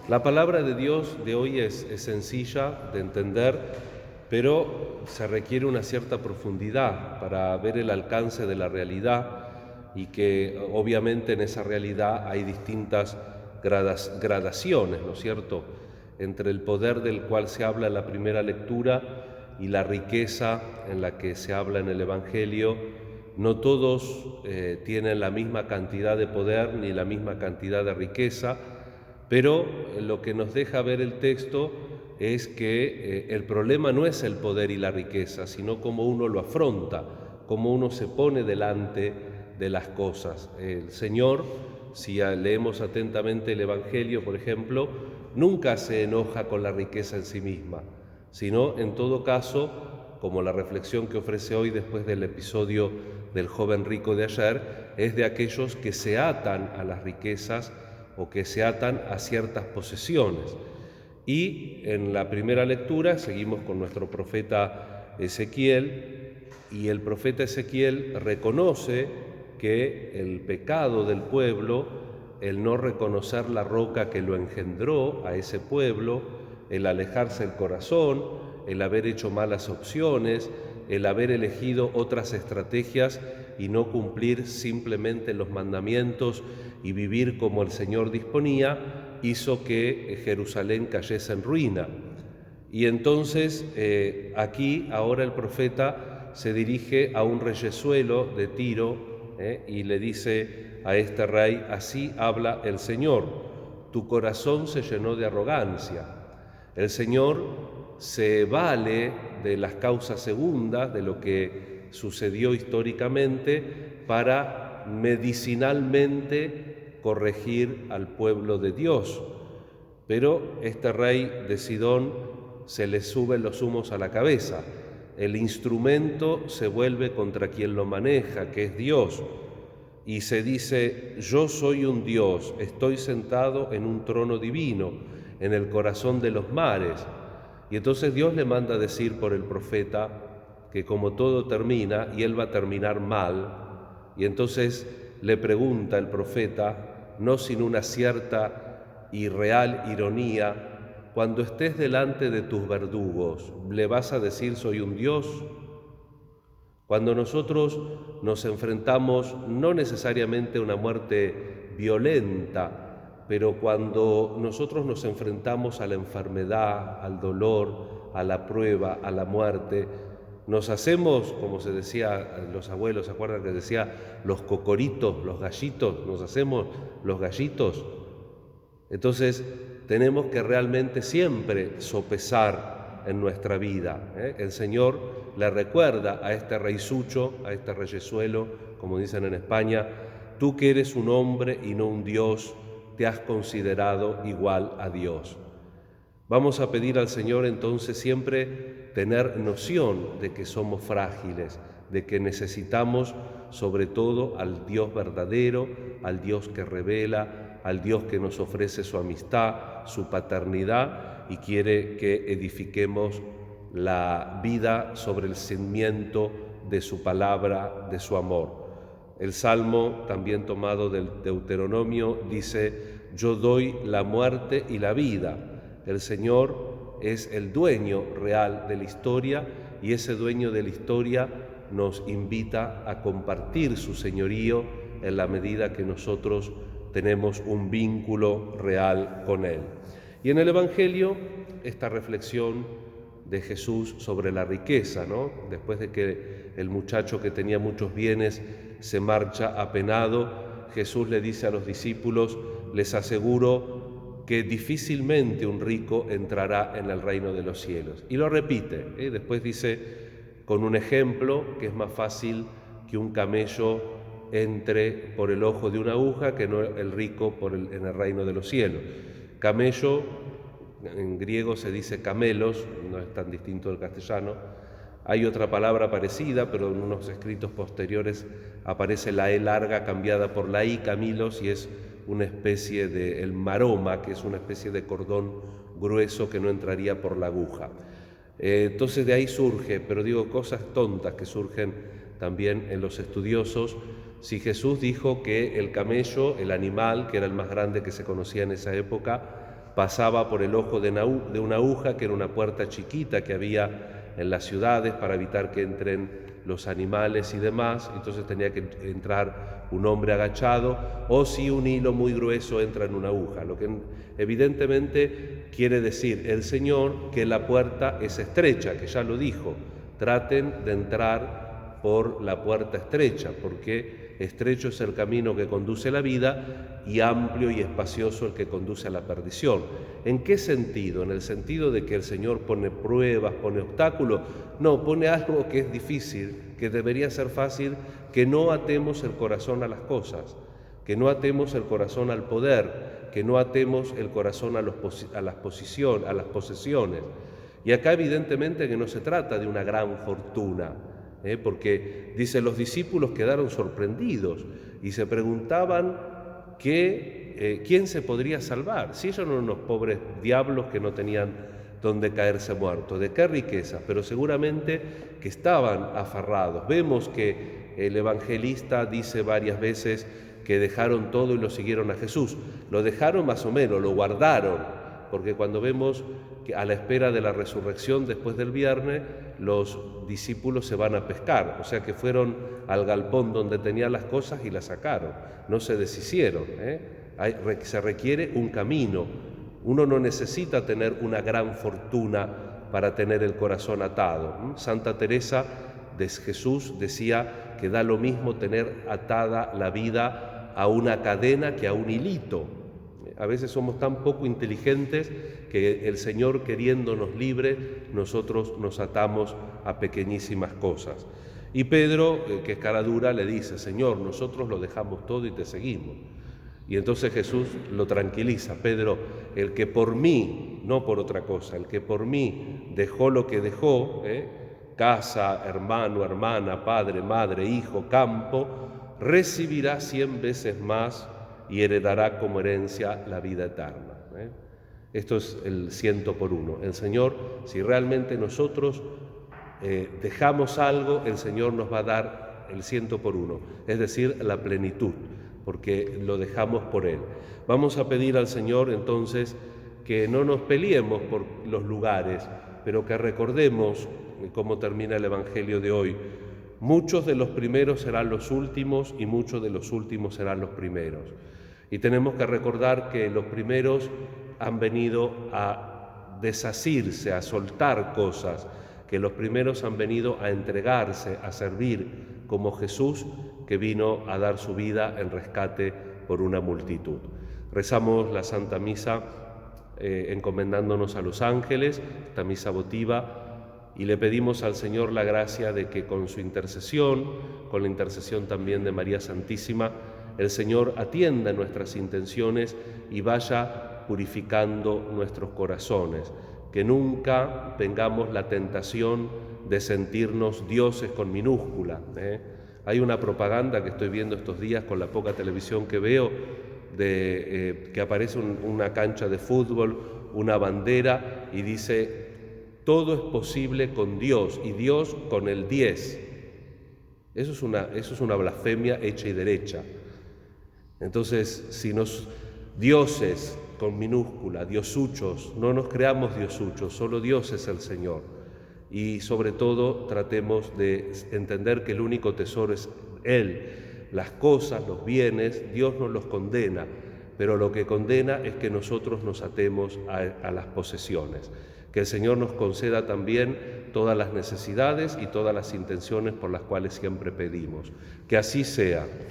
La palabra de Dios de hoy es sencilla de entender, pero se requiere una cierta profundidad para ver el alcance de la realidad y que obviamente en esa realidad hay distintas gradaciones, ¿no es cierto?, entre el poder del cual se habla en la primera lectura y la riqueza en la que se habla en el Evangelio. No todos tienen la misma cantidad de poder ni la misma cantidad de riqueza, pero lo que nos deja ver el texto es que el problema no es el poder y la riqueza, sino cómo uno lo afronta, cómo uno se pone delante de las cosas. El Señor, si leemos atentamente el Evangelio, por ejemplo, nunca se enoja con la riqueza en sí misma, sino en todo caso, como la reflexión que ofrece hoy después del episodio del joven rico de ayer, es de aquellos que se atan a las riquezas o que se atan a ciertas posesiones. Y en la primera lectura seguimos con nuestro profeta Ezequiel, y el profeta Ezequiel reconoce que el pecado del pueblo, el no reconocer la roca que lo engendró a ese pueblo, el alejarse el corazón, el haber hecho malas opciones, el haber elegido otras estrategias y no cumplir simplemente los mandamientos y vivir como el Señor disponía, hizo que Jerusalén cayese en ruina. Y entonces aquí ahora el profeta se dirige a un reyesuelo de Tiro y le dice a este rey: así habla el Señor, tu corazón se llenó de arrogancia. El Señor se vale de las causas segundas, de lo que sucedió históricamente, para medicinalmente corregir al pueblo de Dios. Pero este rey de Sidón se le suben los humos a la cabeza. El instrumento se vuelve contra quien lo maneja, que es Dios. Y se dice: yo soy un Dios, estoy sentado en un trono divino, en el corazón de los mares. Y entonces Dios le manda decir por el profeta que como todo termina, y él va a terminar mal, y entonces le pregunta el profeta, no sin una cierta y real ironía: cuando estés delante de tus verdugos, ¿le vas a decir soy un Dios? Cuando nosotros nos enfrentamos no necesariamente a una muerte violenta, pero cuando nosotros nos enfrentamos a la enfermedad, al dolor, a la prueba, a la muerte, nos hacemos, como se decía, los abuelos, ¿se acuerdan que decía los cocoritos, los gallitos? Nos hacemos los gallitos. Entonces tenemos que realmente siempre sopesar en nuestra vida. El Señor le recuerda a este reisucho, a este reyesuelo, como dicen en España: tú que eres un hombre y no un Dios, te has considerado igual a Dios. Vamos a pedir al Señor entonces siempre tener noción de que somos frágiles, de que necesitamos sobre todo al Dios verdadero, al Dios que revela, al Dios que nos ofrece su amistad, su paternidad y quiere que edifiquemos la vida sobre el cimiento de su palabra, de su amor. El Salmo, también tomado del Deuteronomio, dice: yo doy la muerte y la vida. El Señor es el dueño real de la historia y ese dueño de la historia nos invita a compartir su señorío en la medida que nosotros tenemos un vínculo real con Él. Y en el Evangelio, esta reflexión de Jesús sobre la riqueza, ¿no? Después de que el muchacho que tenía muchos bienes se marcha apenado, Jesús le dice a los discípulos: les aseguro que difícilmente un rico entrará en el reino de los cielos. Y lo repite, después dice con un ejemplo que es más fácil que un camello entre por el ojo de una aguja que no el rico en el reino de los cielos. Camello, en griego se dice camelos, no es tan distinto del castellano. Hay otra palabra parecida, pero en unos escritos posteriores aparece la E larga cambiada por la I, camilos, y es una especie de el maroma, que es una especie de cordón grueso que no entraría por la aguja. Entonces de ahí surge, pero digo cosas tontas que surgen también en los estudiosos, si Jesús dijo que el camello, el animal, que era el más grande que se conocía en esa época, pasaba por el ojo de una aguja, que era una puerta chiquita que había en las ciudades para evitar que entren los animales y demás, entonces tenía que entrar un hombre agachado, o si un hilo muy grueso entra en una aguja, lo que evidentemente quiere decir el Señor que la puerta es estrecha, que ya lo dijo, traten de entrar por la puerta estrecha, porque estrecho es el camino que conduce a la vida y amplio y espacioso el que conduce a la perdición. ¿En qué sentido? ¿En el sentido de que el Señor pone pruebas, pone obstáculos? No, pone algo que es difícil, que debería ser fácil, que no atemos el corazón a las cosas, que no atemos el corazón al poder, que no atemos el corazón a las posesiones. Y acá evidentemente que no se trata de una gran fortuna, porque dice, los discípulos quedaron sorprendidos y se preguntaban quién se podría salvar, si ellos eran unos pobres diablos que no tenían donde caerse muertos, de qué riqueza, pero seguramente que estaban aferrados. Vemos que el evangelista dice varias veces que dejaron todo y lo siguieron a Jesús. Lo dejaron más o menos, lo guardaron, porque cuando vemos que a la espera de la resurrección después del viernes, los discípulos se van a pescar, o sea que fueron al galpón donde tenían las cosas y las sacaron, no se deshicieron. Se requiere un camino. Uno no necesita tener una gran fortuna para tener el corazón atado. Santa Teresa de Jesús decía que da lo mismo tener atada la vida a una cadena que a un hilito. A veces somos tan poco inteligentes que el Señor, queriéndonos libres, nosotros nos atamos a pequeñísimas cosas. Y Pedro, que es cara dura, le dice, Señor, nosotros lo dejamos todo y te seguimos. Y entonces Jesús lo tranquiliza, Pedro, el que por mí, no por otra cosa, el que por mí dejó lo que dejó, casa, hermano, hermana, padre, madre, hijo, campo, recibirá 100 veces más y heredará como herencia la vida eterna. Esto es el 100 por 1. El Señor, si realmente nosotros dejamos algo, el Señor nos va a dar el 100 por 1, es decir, la plenitud, porque lo dejamos por Él. Vamos a pedir al Señor entonces que no nos peleemos por los lugares, pero que recordemos cómo termina el Evangelio de hoy. Muchos de los primeros serán los últimos y muchos de los últimos serán los primeros. Y tenemos que recordar que los primeros han venido a desasirse, a soltar cosas, que los primeros han venido a entregarse, a servir, como Jesús, que vino a dar su vida en rescate por una multitud. Rezamos la Santa Misa encomendándonos a los ángeles, esta misa votiva, y le pedimos al Señor la gracia de que con su intercesión, con la intercesión también de María Santísima, el Señor atienda nuestras intenciones y vaya purificando nuestros corazones, que nunca tengamos la tentación de sentirnos dioses con minúscula. Hay una propaganda que estoy viendo estos días con la poca televisión que veo, que aparece una cancha de fútbol, una bandera, y dice, todo es posible con Dios, y Dios con el 10. Eso es una blasfemia hecha y derecha. Entonces, si nos dioses con minúscula, diosuchos, no nos creamos diosuchos, solo Dios es el Señor. Y sobre todo tratemos de entender que el único tesoro es Él. Las cosas, los bienes, Dios nos los condena, pero lo que condena es que nosotros nos atemos a las posesiones. Que el Señor nos conceda también todas las necesidades y todas las intenciones por las cuales siempre pedimos. Que así sea.